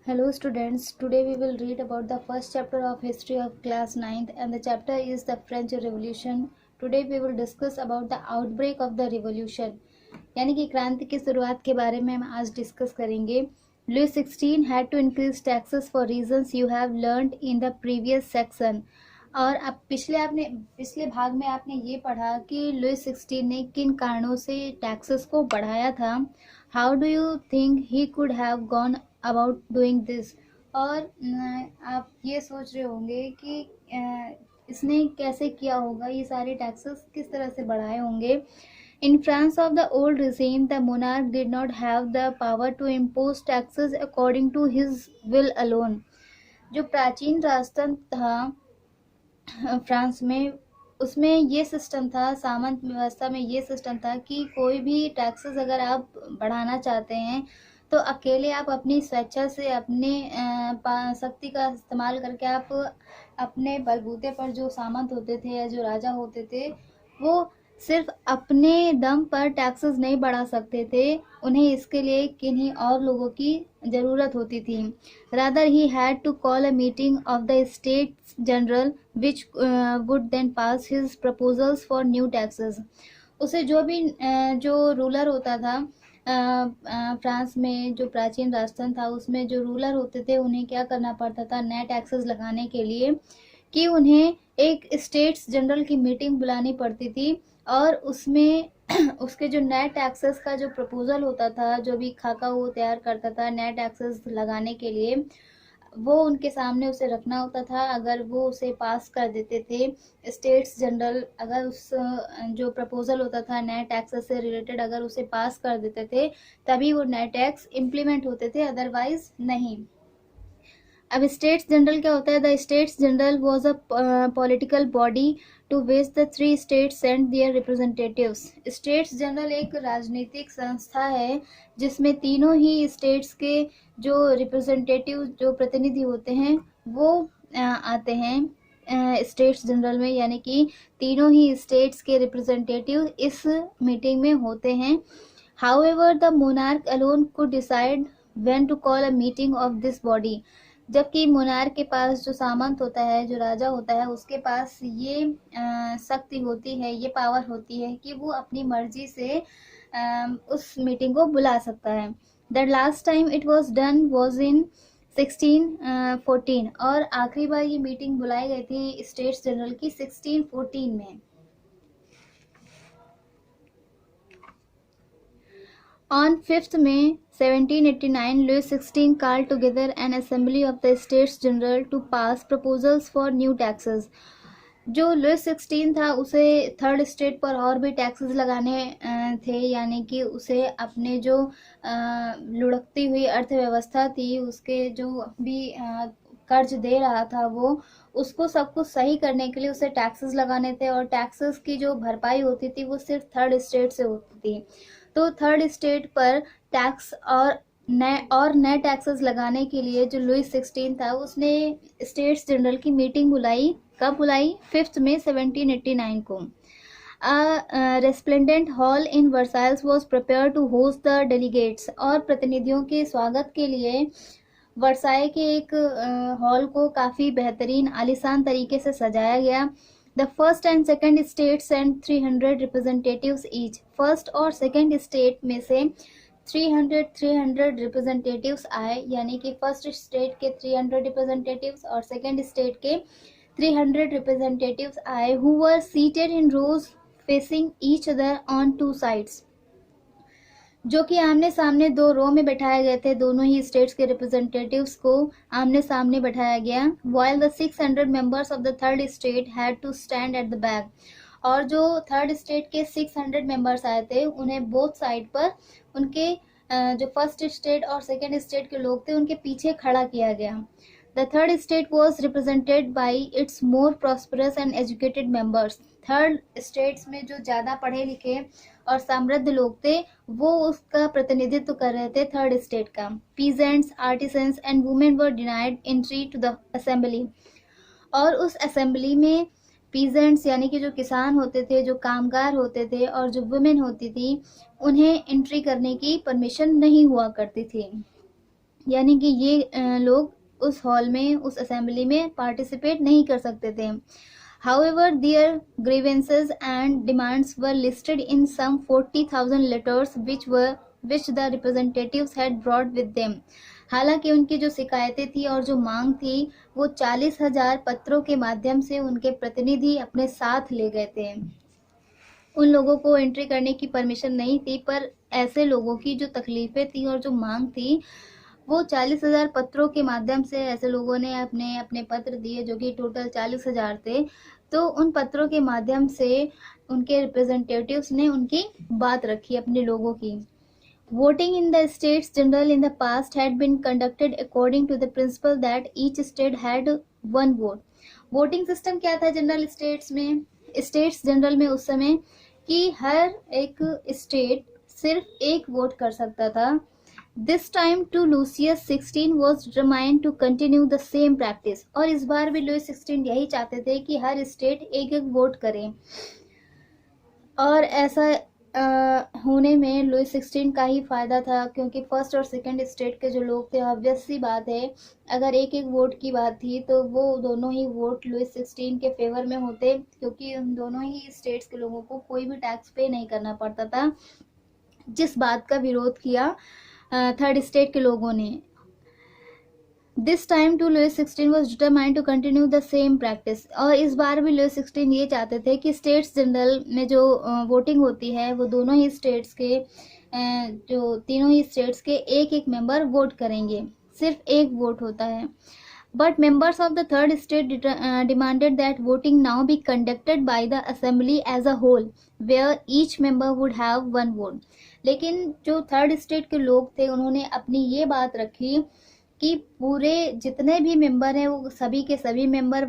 Hello students, today we will read about the first chapter of history of class 9th and the chapter is the French Revolution. Today we will discuss about the outbreak of the revolution यानी कि क्रांति की शुरुआत के बारे में हम आज डिस्कस करेंगे. Louis 16 had to increase taxes for reasons you have learned in the previous section. और अब पिछले भाग में आपने ये पढ़ा कि लुई 16 ने किन कारणों से टैक्सेस को बढ़ाया था. How do you think he could have gone about doing this. और आप ये सोच रहे होंगे कि इसने कैसे किया होगा, ये सारे टैक्सेस किस तरह से बढ़ाए होंगे. In France of the old regime, the monarch did not have the power to impose taxes according to his will alone. जो प्राचीन राजतंत्र था फ्रांस में, उसमें ये सिस्टम था, सामंत व्यवस्था में ये सिस्टम था कि कोई भी टैक्सेस अगर आप बढ़ाना चाहते हैं तो अकेले आप अपनी स्वेच्छा से अपने शक्ति का इस्तेमाल करके आप अपने बलबूते पर जो सामंत होते थे या जो राजा होते थे वो सिर्फ अपने दम पर टैक्सेस नहीं बढ़ा सकते थे, उन्हें इसके लिए किन्हीं और लोगों की ज़रूरत होती थी. Rather he had to call a meeting of the states general which would then pass his proposals for new taxes. उसे जो रूलर होता था फ्रांस में, जो प्राचीन राजतंत्र था उसमें जो रूलर होते थे उन्हें क्या करना पड़ता था नए टैक्सेस लगाने के लिए कि उन्हें एक स्टेट्स जनरल की मीटिंग बुलानी पड़ती थी और उसमें उसके जो नए टैक्सेस का जो प्रपोजल होता था, जो भी खाका वो तैयार करता था नए टैक्सेस लगाने के लिए, वो उनके सामने उसे रखना होता था. अगर वो उसे पास कर देते थे स्टेट्स जनरल, अगर उस जो प्रपोजल होता था नए टैक्सेस से रिलेटेड अगर उसे पास कर देते थे तभी वो नए टैक्स इम्प्लीमेंट होते थे, अदरवाइज नहीं. अब स्टेट्स जनरल क्या होता है? The states general was a political body to which the 3 states send their representatives. States general एक राजनीतिक संस्था है जिसमें तीनों ही स्टेट्स के जो रिप्रेजेंटेटिव, जो प्रतिनिधि होते हैं वो आते हैं स्टेट्स जनरल में, यानी कि तीनों ही स्टेट्स के रिप्रेजेंटेटिव इस मीटिंग में होते हैं. However the monarch alone could decide when to call a meeting of this body. जबकि मोनार्क के पास जो सामंत होता है, जो राजा होता है, उसके पास ये शक्ति होती है, ये पावर होती है कि वो अपनी मर्जी से उस मीटिंग को बुला सकता है. The last time it was done was in 1614 और आखिरी बार ये मीटिंग बुलाई गई थी स्टेट्स जनरल की 1614 में. On 5th May 1789, Louis XVI called together an assembly of the States General to pass proposals for new taxes. जो लुइस 16 था उसे थर्ड स्टेट पर और भी टैक्सेस लगाने थे, यानी कि उसे अपने जो लुढ़कती हुई अर्थव्यवस्था थी, उसके जो भी कर्ज दे रहा था वो, उसको सब कुछ सही करने के लिए उसे टैक्सेस लगाने थे और टैक्सेस की जो भरपाई होती थी वो सिर्फ थर्ड स्टेट से होती थी. तो थर्ड स्टेट पर टैक्स और नए टैक्सेस लगाने के लिए जो लुइस 16 था उसने स्टेट्स जनरल की मीटिंग बुलाई. कब बुलाई? 5 मई 1789 को. Resplendent hall in Versailles was prepare to host the delegates. और प्रतिनिधियों के स्वागत के लिए वर्साई के एक हॉल को काफ़ी बेहतरीन आलीशान तरीके से सजाया गया. The first and second states sent 300 representatives each. First और सेकेंड स्टेट में से 300 रिप्रेजेंटेटिव्स आए, यानी कि फर्स्ट स्टेट के 300 रिप्रेजेंटेटिव्स और सेकेंड स्टेट के 300 रिप्रेजेंटेटिव्स आए. who were seated in rows facing each other on 2 sides. जो कि आमने सामने 2 रो में बैठाए गए थे. दोनों ही स्टेट्स के रिप्रेजेंटेटिव्स को आमने सामने बैठाया गया. while the 600 members of the third state had to stand at the back. और जो थर्ड स्टेट के 600 मेंबर्स आए थे उन्हें बोथ साइड पर उनके जो फर्स्ट स्टेट और सेकेंड स्टेट के लोग थे उनके पीछे खड़ा किया गया. The third state was represented by it's more prosperous and educated members. Third states में जो ज़्यादा पढ़े लिखे और समृद्ध लोग थे वो उसका प्रतिनिधित्व कर रहे थे थर्ड स्टेट का. Peasants, artisans and women were denied entry to the assembly. और उस असेंबली में पीजेंट्स यानी कि जो किसान होते थे, जो कामगार होते थे और जो वुमेन होती थी, उन्हें एंट्री करने की परमिशन नहीं हुआ करती थी. यानी कि ये लोग उस हॉल में, उस असेंबली में पार्टिसिपेट नहीं कर सकते थे. However, their grievances and demands were listed in some 40,000 letters which the representatives had brought with them. हालांकि उनकी जो शिकायतें थी और जो मांग थी वो 40,000 पत्रों के माध्यम से उनके प्रतिनिधि अपने साथ ले गए थे. उन लोगों को एंट्री करने की परमिशन नहीं थी, पर ऐसे लोगों की जो तकलीफें थी और जो मांग थी वो 40,000 पत्रों के माध्यम से ऐसे लोगों ने अपने अपने पत्र दिए, जो कि टोटल 40,000 थे. तो उन पत्रों के माध्यम से उनके रिप्रेजेंटेटिव्स ने उनकी बात रखी अपने लोगों की. Voting in the states general in the past had been conducted according to the principle that each state had one vote. Voting system क्या था जनरल स्टेट्स में, स्टेट्स जनरल में उस समय, कि हर एक स्टेट सिर्फ एक वोट कर सकता था. This time too Louis 16 was determined to continue the same practice. और इस बार भी लुइस 16 यही चाहते थे कि हर स्टेट एक एक वोट करे. और ऐसा होने में लुइस 16 का ही फायदा था, क्योंकि फर्स्ट और सेकंड स्टेट के जो लोग थे, ऑब्वियस सी बात है, अगर एक एक वोट की बात थी तो वो दोनों ही वोट लुइस 16 के फेवर में होते, क्योंकि उन दोनों ही स्टेट्स के लोगों को कोई भी टैक्स पे नहीं करना पड़ता था, जिस बात का विरोध किया थर्ड स्टेट के लोगों ने. This time too Louis 16 was determined to continue the same practice. और इस बार भी लुइस 16 ये चाहते थे कि स्टेट्स जनरल में जो वोटिंग होती है वो दोनों ही स्टेट्स के जो तीनों ही स्टेट्स के एक एक मेंबर वोट करेंगे, सिर्फ एक वोट होता है. But members of the third state demanded that voting now be conducted by the assembly as a whole where each member would have one vote. लेकिन जो थर्ड स्टेट के लोग थे उन्होंने अपनी ये बात रखी कि पूरे जितने भी मेंबर हैं वो सभी के सभी मेंबर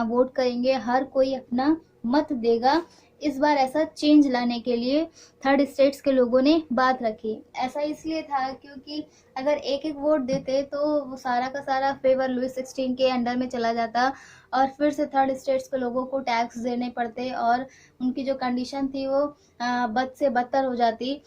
वोट करेंगे, हर कोई अपना मत देगा. इस बार ऐसा चेंज लाने के लिए थर्ड स्टेट्स के लोगों ने बात रखी. ऐसा इसलिए था क्योंकि अगर एक एक वोट देते तो वो सारा का सारा फेवर लुइस 16 के अंडर में चला जाता और फिर से थर्ड स्टेट्स के लोगों को टैक्स देने पड़ते और उनकी जो कंडीशन थी वो बद से बदतर हो जाती.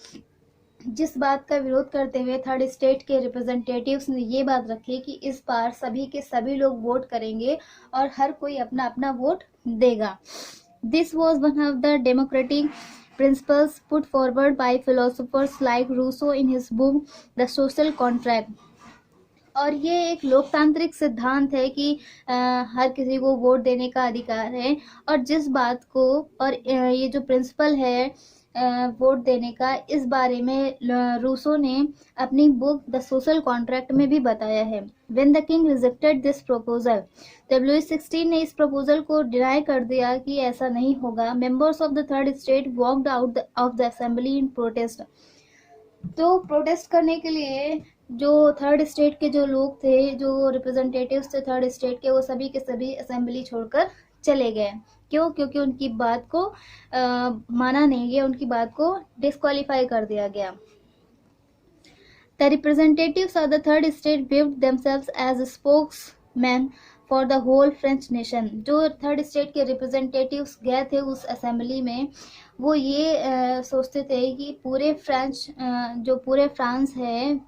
जिस बात का विरोध करते हुए थर्ड स्टेट के रिप्रेजेंटेटिव्स ने ये बात रखी कि इस बार सभी के सभी लोग वोट करेंगे और हर कोई अपना अपना वोट देगा. This was one of the democratic principles put forward by philosophers like Rousseau in his book the social contract. और ये एक लोकतांत्रिक सिद्धांत है कि हर किसी को वोट देने का अधिकार है. और जिस बात को और ये जो प्रिंसिपल है वोट देने का, इस बारे में रूसो ने अपनी बुक द सोशल कॉन्ट्रैक्ट में भी बताया है. When the king rejected this proposal, जब लुइस 16 ने इस प्रपोजल को डिनाई कर दिया कि ऐसा नहीं होगा, members of the third state walked out of the assembly in protest. तो प्रोटेस्ट करने के लिए जो थर्ड स्टेट के जो लोग थे, जो रिप्रेजेंटेटिव्स थे थर्ड स्टेट के, वो सभी के सभी असेंबली छोड़कर चले गए. क्यों? क्योंकि उनकी बात को माना नहीं गया, उनकी बात को डिस्क्वालीफाई कर दिया गया. The representatives of the third state viewed themselves as spokesmen for the whole French nation. जो थर्ड स्टेट के रिप्रेजेंटेटिव्स गए थे उस असेंबली में, वो ये सोचते थे कि पूरे फ्रेंच जो पूरे फ्रांस है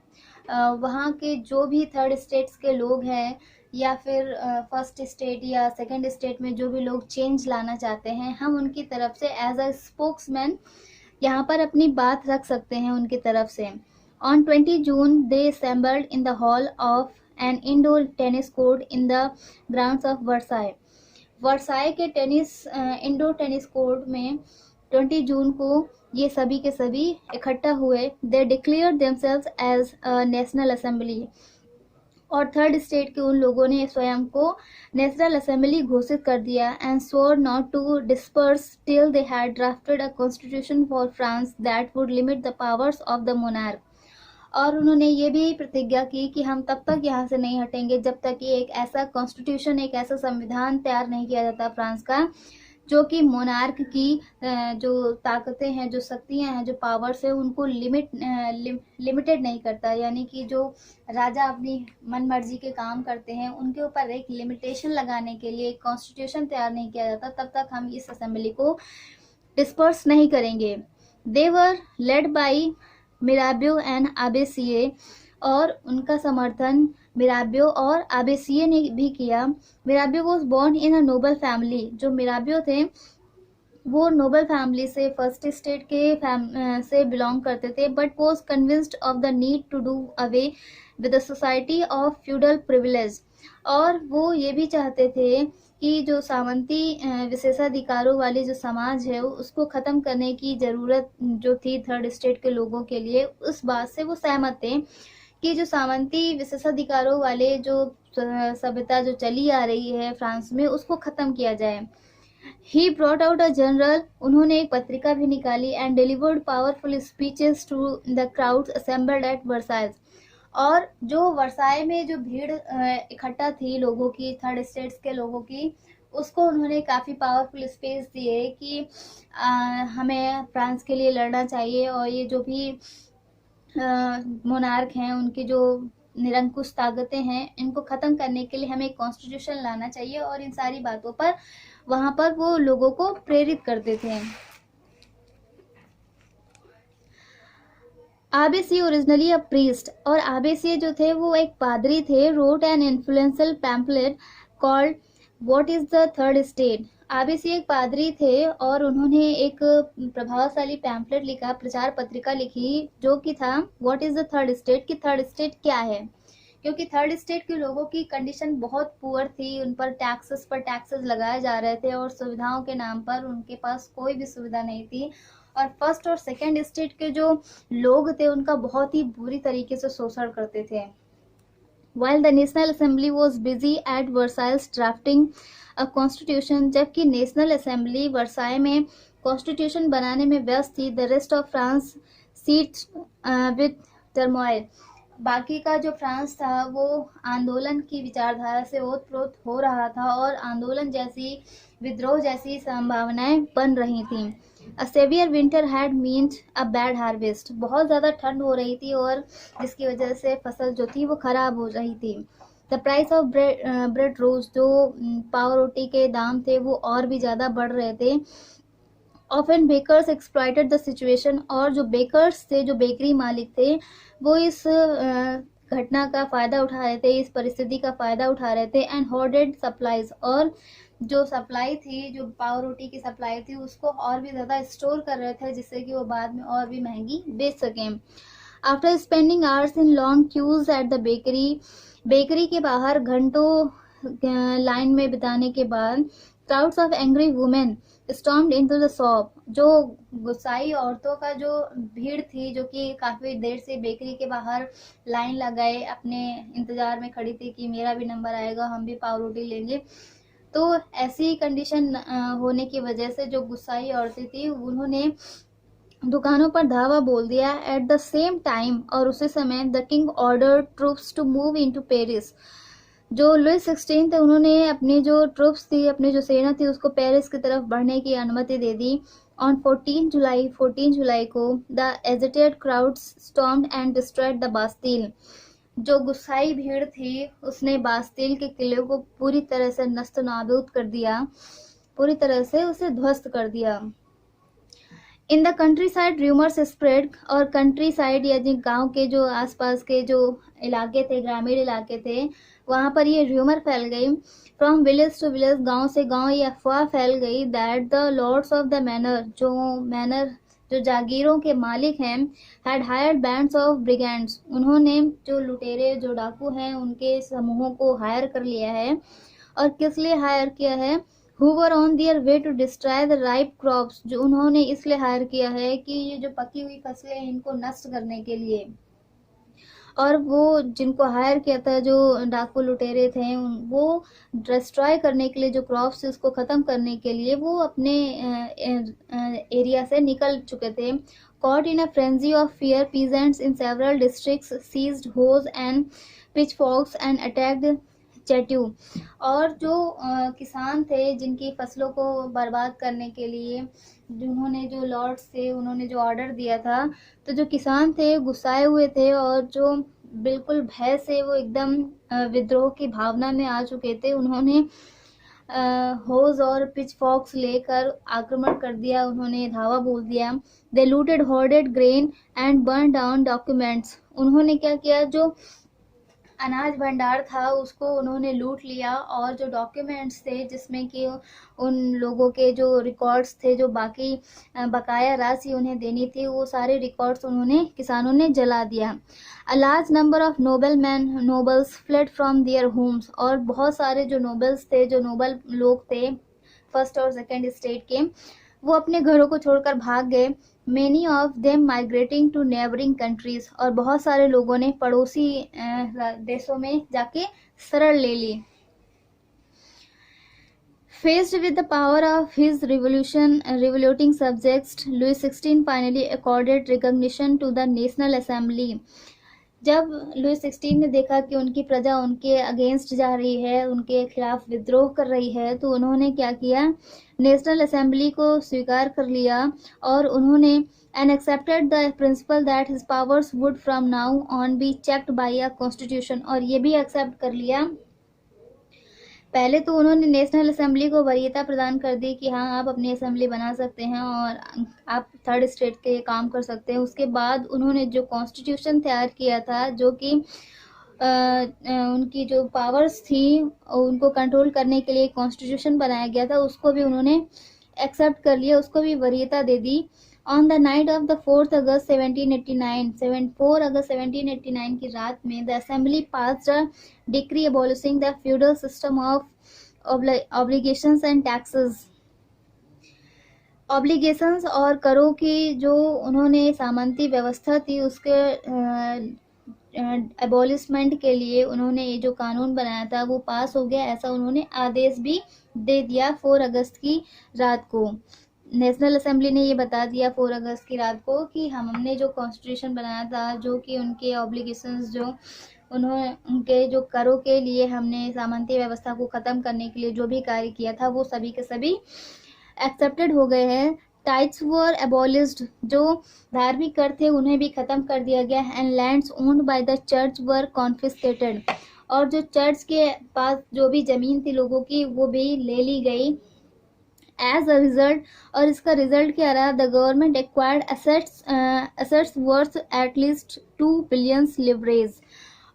वहाँ के जो भी थर्ड स्टेट्स के लोग हैं या फिर फर्स्ट स्टेट या सेकंड स्टेट में जो भी लोग चेंज लाना चाहते हैं, हम उनकी तरफ से एज अ स्पोक्समैन यहाँ पर अपनी बात रख सकते हैं उनकी तरफ से. On 20 June they assembled in the hall of an indoor tennis court in the grounds of Versailles. Versailles के इंडोर टेनिस कोर्ट में 20 जून को ये सभी के सभी इकट्ठा हुए. They declare themselves as a national assembly. और थर्ड स्टेट के उन लोगों ने स्वयं को नेशनल असेंबली घोषित कर दिया. And swore not to disperse till they had drafted a constitution for France that would limit the powers of the monarch. और उन्होंने ये भी प्रतिज्ञा की कि हम तब तक यहाँ से नहीं हटेंगे जब तक कि एक ऐसा कॉन्स्टिट्यूशन, एक ऐसा संविधान तैयार नहीं किया जाता फ्रांस का, जो कि मोनार्क की जो ताकतें हैं, जो शक्तियां हैं, जो पावर्स है, उनको लिमिटेड नहीं करता. यानी कि जो राजा अपनी मन मर्जी के काम करते हैं उनके ऊपर एक लिमिटेशन लगाने के लिए एक कॉन्स्टिट्यूशन तैयार नहीं किया जाता, तब तक हम इस असेंबली को डिस्पर्स नहीं करेंगे. They were led by Mirabeau and Abbe Sieyes. और उनका समर्थन मिराबियो और आबेसिये ने भी किया। Mirabeau was born in a noble family. जो मिराबियो थे वो नोबल फैमिली से, फर्स्ट स्टेट के से बिलोंग करते थे, but was convinced of the need to do away with the society of feudal privilege. और वो ये भी चाहते थे कि जो सामंती विशेषाधिकारों वाली जो समाज है उसको ख़त्म करने की ज़रूरत जो थी थर्ड स्टेट के लोगों के लिए, उस बात से वो सहमत थे कि जो सामंती विशेषाधिकारों वाले जो सभ्यता जो चली आ रही है फ्रांस में उसको ख़त्म किया जाए। He brought out a journal, उन्होंने एक पत्रिका भी निकाली, and delivered powerful speeches to the crowds assembled at Versailles. और जो वर्साई में जो भीड़ इकट्ठा थी लोगों की, थर्ड स्टेट्स के लोगों की, उसको उन्होंने काफ़ी पावरफुल स्पीच दिए कि हमें फ्रांस के लिए लड़ना चाहिए और ये जो भी मोनार्क हैं उनकी जो निरंकुश ताकतें हैं इनको ख़त्म करने के लिए हमें एक कॉन्स्टिट्यूशन लाना चाहिए। और इन सारी बातों पर वहाँ पर वो लोगों को प्रेरित करते थे। आबेसी ओरिजिनली अ प्रीस्ट, और आबेसी जो थे वो एक पादरी थे। Wrote an influential pamphlet called what is the third state. आबेसी एक पादरी थे और उन्होंने एक प्रभावशाली पैम्पलेट लिखा, प्रचार पत्रिका लिखी, जो कि था what is the third state, कि थर्ड स्टेट क्या है। क्योंकि थर्ड स्टेट के लोगों की कंडीशन बहुत पुअर थी, उन पर टैक्सेस लगाए जा रहे थे और सुविधाओं के नाम पर उनके पास कोई भी सुविधा नहीं थी। और फर्स्ट और सेकंड स्टेट के जो लोग थे उनका बहुत ही बुरी तरीके से शोषण करते थे। While the National Assembly was busy at Versailles drafting a constitution, जबकि नेशनल असेंबली वर्साई में कॉन्स्टिट्यूशन बनाने में व्यस्त थी, the rest of France seats with turmoil, बाकी का जो फ्रांस था वो आंदोलन की विचारधारा से ओतप्रोत हो रहा था और आंदोलन जैसी, विद्रोह जैसी संभावनाएं बन रही थीं। A severe winter had meant a bad harvest, बहुत ज़्यादा ठंड हो रही थी और जिसकी वजह से फसल जो थी वो खराब हो रही थी। The price of bread rose, जो पाव रोटी के दाम थे वो और भी ज़्यादा बढ़ रहे थे। Often bakers exploited the situation, और जो बेकर्स थे, जो बेकरी मालिक थे, वो इस घटना का फ़ायदा उठा रहे थे, इस परिस्थिति का फ़ायदा उठा रहे थे। एंड होर्डेड सप्लाईज, और जो सप्लाई थी, जो पाव रोटी की सप्लाई थी, उसको और भी ज़्यादा स्टोर कर रहे थे जिससे कि वो बाद में और भी महंगी बेच सकें। After spending hours in long queues at the bakery के बाहर घंटों लाइन में बिताने के बाद, crowds of angry women stormed into the shop, जो गुस्साई औरतों का जो भीड़ थी, जो कि काफ़ी देर से बेकरी के बाहर लाइन लगाए अपने इंतज़ार में खड़ी थी कि मेरा भी नंबर आएगा, हम भी पाव रोटी लेंगे। तो ऐसी कंडीशन होने की वजह से जो गुस्साई औरतें थी उन्होंने दुकानों पर धावा बोल दिया। एट द सेम टाइम, और उसी समय, the king order troops to move into Paris, जो लुइस 16 थे उन्होंने अपनी जो ट्रूप्स थी, अपनी जो सेना थी, उसको पेरिस की तरफ बढ़ने की अनुमति दे दी। ऑन 14 जुलाई को the agitated crowds stormed and destroyed the Bastille, जो गुस्साई भीड़ थी उसने बास्टिल के किले को पूरी तरह से नस्त नाबूद कर दिया, पूरी तरह से उसे ध्वस्त कर दिया। In the country side rumours spread, और कंट्री साइड यानी गांव के जो आसपास के जो इलाके थे, ग्रामीण इलाके थे, वहाँ पर ये रूमर फैल गई। फ्रॉम विलेज टू विलेज, गांव से गांव ये अफवाह फैल गई that the lords of the manor, जो जागीरों के मालिक हैं, had hired bands of brigands, उन्होंने जो लुटेरे, जो डाकू हैं, उनके समूहों को हायर कर लिया है। और किस लिए हायर किया है? who were on their way to destroy the ripe crops, जो उन्होंने इसलिए हायर किया है कि ये जो पकी हुई फसलें हैं इनको नष्ट करने के लिए। और वो जिनको हायर किया था, जो डाकू लुटेरे थे, वो डिस्ट्रॉय करने के लिए, जो क्रॉप्स उसको ख़त्म करने के लिए वो अपने एरिया से निकल चुके थे। Caught in a frenzy of fear, peasants in several districts seized hoes and pitchforks and attacked चैट्यू, और जो किसान थे जिनकी फसलों को बर्बाद करने के लिए जिन्होंने, जो लॉर्ड्स थे, उन्होंने जो ऑर्डर दिया था, तो जो किसान थे गुस्साए हुए थे और जो बिल्कुल भय से वो एकदम विद्रोह की भावना में आ चुके थे। उन्होंने होज और पिच फॉक्स लेकर आक्रमण कर दिया, उन्होंने धावा बोल दिया। They looted hoarded grain and burn down documents, उन्होंने क्या किया, जो अनाज भंडार था उसको उन्होंने लूट लिया, और जो डॉक्यूमेंट्स थे जिसमें कि उन लोगों के जो रिकॉर्ड्स थे, जो बाकी बकाया राशि उन्हें देनी थी, वो सारे रिकॉर्ड्स उन्होंने किसानों ने जला दिया। A large number of nobles fled from their homes, और बहुत सारे जो नोबल्स थे, जो नोबल लोग थे फर्स्ट और सेकेंड स्टेट के, वो अपने घरों को छोड़कर भाग गए। Many of them migrating to neighbouring countries, और बहुत सारे लोगों ने पड़ोसी देशों में जाके शरण ले ली। Faced with the power of his revoluting subjects, Louis XVI finally accorded recognition to the National Assembly. जब लुई 16 ने देखा कि उनकी प्रजा उनके अगेंस्ट जा रही है, उनके खिलाफ विद्रोह कर रही है, तो उन्होंने क्या किया, नेशनल असेंबली को स्वीकार कर लिया, और उन्होंने and accepted the principle that his powers wood from now on be checked by a constitution, और ये भी एक्सेप्ट कर लिया। पहले तो उन्होंने नेशनल असेंबली को वरीयता प्रदान कर दी कि हाँ, आप अपनी असेंबली बना सकते हैं और आप थर्ड स्टेट के काम कर सकते हैं। उसके बाद उन्होंने जो कॉन्स्टिट्यूशन तैयार किया था, जो कि उनकी जो पावर्स थी उनको कंट्रोल करने के लिए कॉन्स्टिट्यूशन बनाया गया था, उसको भी उन्होंने एक्सेप्ट कर लिया, उसको भी वरीयता दे दी। On the night of the 4 अगस्त 1789 की रात में the assembly passed a decree abolishing the feudal system of obligations and taxes. Obligations और करों की जो उन्होंने सामंती व्यवस्था थी, उसके एबॉलिशमेंट के लिए उन्होंने ये जो कानून बनाया था वो पास हो गया, ऐसा उन्होंने आदेश भी दे दिया 4 अगस्त की रात को। नेशनल असेंबली ने ये बता दिया 4 अगस्त की रात को कि हमने जो कॉन्स्टिट्यूशन बनाया था, जो कि उनके ऑब्लिगेशंस, जो उनके जो करों के लिए हमने सामंती व्यवस्था को ख़त्म करने के लिए जो भी कार्य किया था, वो सभी के सभी एक्सेप्टेड हो गए हैं। टाइट्स वर एबॉलिश्ड, जो धार्मिक कर थे उन्हें भी ख़त्म कर दिया गया। And lands owned by the church were confiscated, और जो चर्च के पास जो भी ज़मीन थी लोगों की, वो भी ले ली गई। एज अ रिजल्ट, और इसका रिजल्ट क्या रहा, the government acquired assets worth at least 2 billion leverage,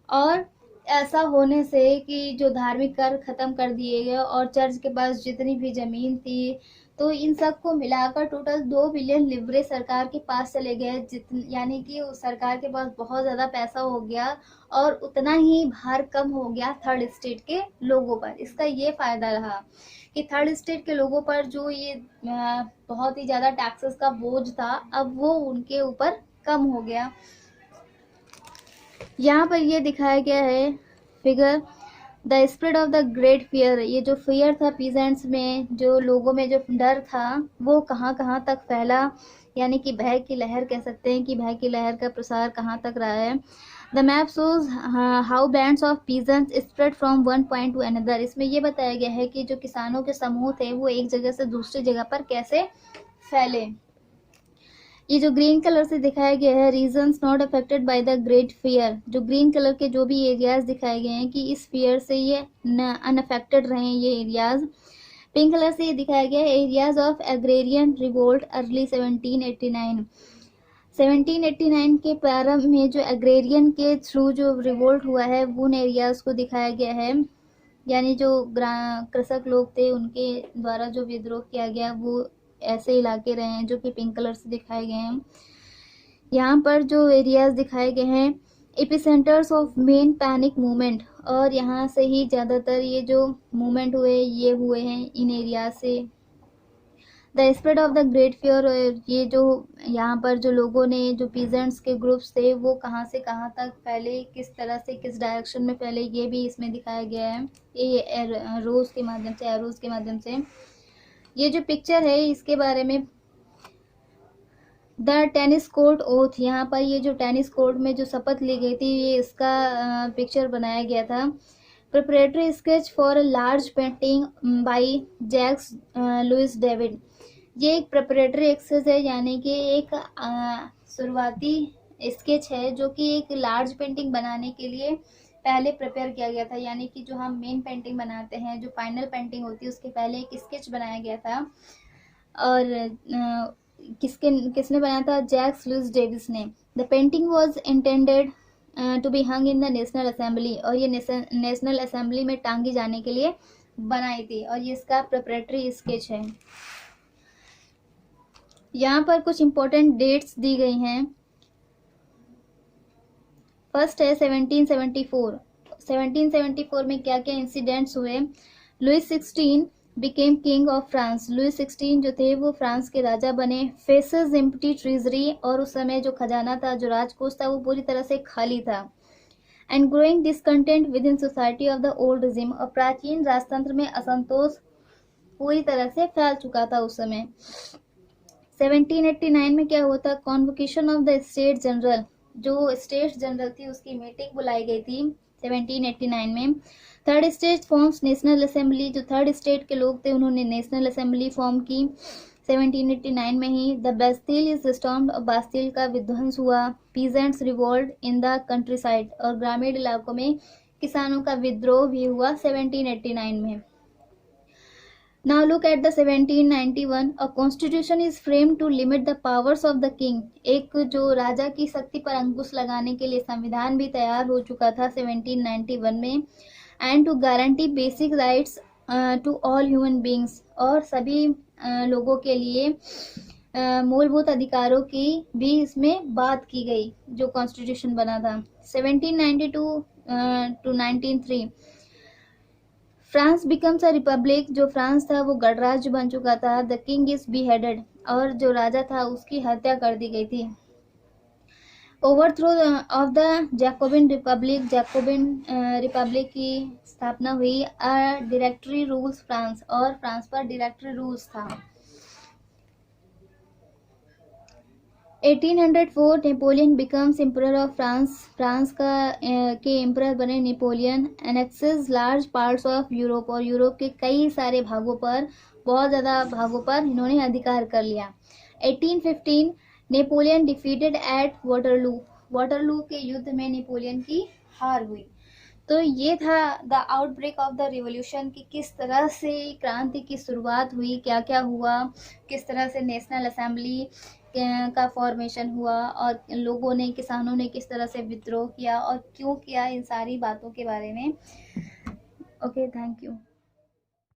और ऐसा होने से कि जो धार्मिक कर खत्म कर दिए गए और चर्च के पास जितनी भी जमीन थी, तो इन सब को मिलाकर टोटल 2 बिलियन लिवरेज सरकार के पास चले गए, यानी कि सरकार के पास बहुत ज़्यादा पैसा हो गया, और उतना ही भार कम हो गया थर्ड स्टेट के लोगों पर। इसका ये फ़ायदा रहा कि थर्ड स्टेट के लोगों पर जो ये बहुत ही ज़्यादा टैक्सेस का बोझ था, अब वो उनके ऊपर कम हो गया। यहाँ पर ये दिखाया गया है figure, the spread of the great fear, ये जो फियर था पीजेंट्स में, जो लोगों में जो डर था, वो कहाँ कहाँ तक फैला, यानी कि भय की लहर कह सकते हैं कि भय की लहर का प्रसार कहाँ तक रहा है। The map shows how bands of peasants spread from one point two another, इसमें ये बताया गया है कि जो किसानों के समूह थे वो एक जगह से दूसरी जगह पर कैसे फैले। ये जो ग्रीन कलर से दिखाया गया है, regions not affected by the great fear, जो ग्रीन कलर के जो भी एरियाज दिखाए गए हैं कि इस फियर से ये अनअफेक्टेड रहे ये एरियाज। पिंक कलर से ये दिखाया गया है areas of agrarian revolt early 1789 के प्रारंभ में जो एग्रेरियन के थ्रू जो रिवोल्ट हुआ है, उन एरियाज को दिखाया गया है, यानी जो कृषक लोग थे उनके द्वारा जो विद्रोह किया गया, वो ऐसे इलाके रहे हैं जो कि पिंक कलर से दिखाए गए हैं। यहाँ पर जो एरियाज दिखाए गए हैं, एपिसेंटर्स ऑफ मेन पैनिक मूवमेंट, और यहाँ से ही ज़्यादातर ये जो मूवमेंट हुए ये हुए हैं इन एरिया से। The spread of the great fear, ये जो यहाँ पर जो लोगों ने, जो पीजेंट्स के ग्रुप्स थे, वो कहाँ से कहाँ तक फैले, किस तरह से किस डायरेक्शन में फैले, ये भी इसमें दिखाया गया है, ये एरोज के माध्यम से। ये जो पिक्चर है इसके बारे में, द टेनिस कोर्ट ओथ, यहाँ पर ये जो टेनिस कोर्ट में जो शपथ ली गई थी, ये इसका पिक्चर बनाया गया था। Preparatory sketch for a large painting by Jacques Louis David, ये एक प्रिपरेटरी एक्सरसाइज है, यानी कि एक शुरुआती स्केच है जो कि एक लार्ज पेंटिंग बनाने के लिए पहले प्रिपेयर किया गया था, यानी कि जो हम मेन पेंटिंग बनाते हैं, जो फाइनल पेंटिंग होती है, उसके पहले एक स्केच बनाया गया था। और किसने बनाया था? जैक्स लुइस डेविस ने। The painting was intended to be hung in the national assembly, और ये नेशनल असेंबली में टांगी जाने के लिए बनाई थी, और ये इसका प्रिपरेटरी स्केच है। यहाँ पर कुछ इंपॉर्टेंट डेट्स दी गई हैं। फर्स्ट है 1774। 1774 में क्या क्या इंसिडेंट्स हुए? Louis 16 became king of France. Louis 16 जो थे वो फ्रांस के राजा बने। फेसेस एम्प्टी ट्रेजरी, और उस समय जो खजाना था, जो राजकोष था, वो पूरी तरह से खाली था। And growing discontent with in society of the old regime, और प्राचीन राजतंत्र में असंतोष पूरी तरह से फैल चुका था उस समय। 1789 में क्या हुआ था? Convocation of the state general, जो स्टेट जनरल थी उसकी मीटिंग बुलाई गई थी 1789 में। Third state forms national assembly, जो थर्ड स्टेट के लोग थे उन्होंने नेशनल असेंबली फॉर्म की 1789 में ही। द बास्टिल इज स्टॉर्म्ड, और बास्टिल का विध्वंस हुआ। Peasants revolt in the country side, और ग्रामीण इलाकों में किसानों का विद्रोह भी हुआ 1789 में। Now look at the 1791. A constitution is framed to limit the powers of the king. एक जो राजा की शक्ति पर अंकुश लगाने के लिए संविधान भी तैयार हो चुका था 1791 में। And to guarantee basic rights to all human beings, और सभी लोगों के लिए मूलभूत अधिकारों की भी इसमें बात की गई, जो कॉन्स्टिट्यूशन बना था 1792 to 1903। France becomes a republic, जो फ्रांस था वो गणराज्य बन चुका था। द किंग इज बीहेडेड, और जो राजा था उसकी हत्या कर दी गई थी। Overthrow of the Jacobin republic, Jacobin republic की स्थापना हुई। अ डायरेक्टरी रूल्स फ्रांस, और फ्रांस पर डायरेक्टरी रूल्स था। 1804 Napoleon becomes emperor of France, France का के एम्परर बने Napoleon. Annexes large parts of Europe, और यूरोप के कई सारे भागों पर, बहुत ज़्यादा भागों पर इन्होंने अधिकार कर लिया। 1815 Napoleon defeated at Waterloo, Waterloo के युद्ध में नेपोलियन की हार हुई। तो ये था the outbreak of the revolution, कि किस तरह से क्रांति की शुरुआत हुई, क्या क्या हुआ, किस तरह से नेशनल असेंबली का फॉर्मेशन हुआ, और लोगों ने, किसानों ने किस तरह से विद्रोह किया और क्यों किया, इन सारी बातों के बारे में। Okay, thank you.